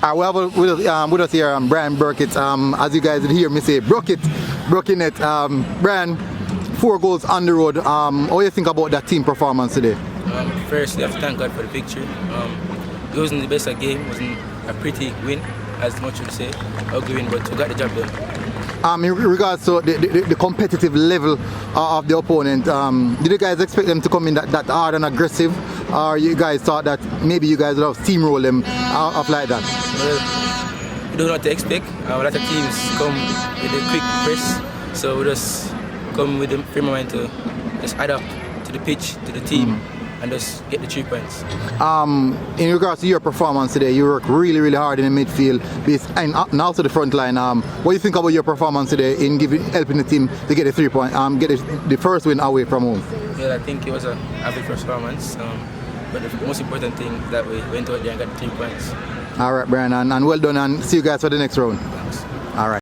We have with us here Brian Burkett. As you guys did hear me say, Burkett it. Brian, 4 goals on the road. What do you think about that team performance today? Firstly, I have to thank God for the victory. It wasn't the best of game, it wasn't a pretty win, as much would say, ugly win, but we got the job done. In regards to the competitive level of the opponent, did you guys expect them to come in that hard and aggressive, or you guys thought that maybe you guys would have steamrolled them off like that? Well, we don't know what to expect. A lot of teams come with a quick press, so we just come with the frame of mind to just adapt to the pitch, to the team, and just get the 3 points. In regards to your performance today, you work really hard in the midfield and also the front line. What do you think about your performance today in helping the team to get the 3 points, get the first win away from home? Well, I think it was an average performance, but the most important thing is that we went out there and got the 3 points. All right, Brian, and well done, and see you guys for the next round. Thanks. All right.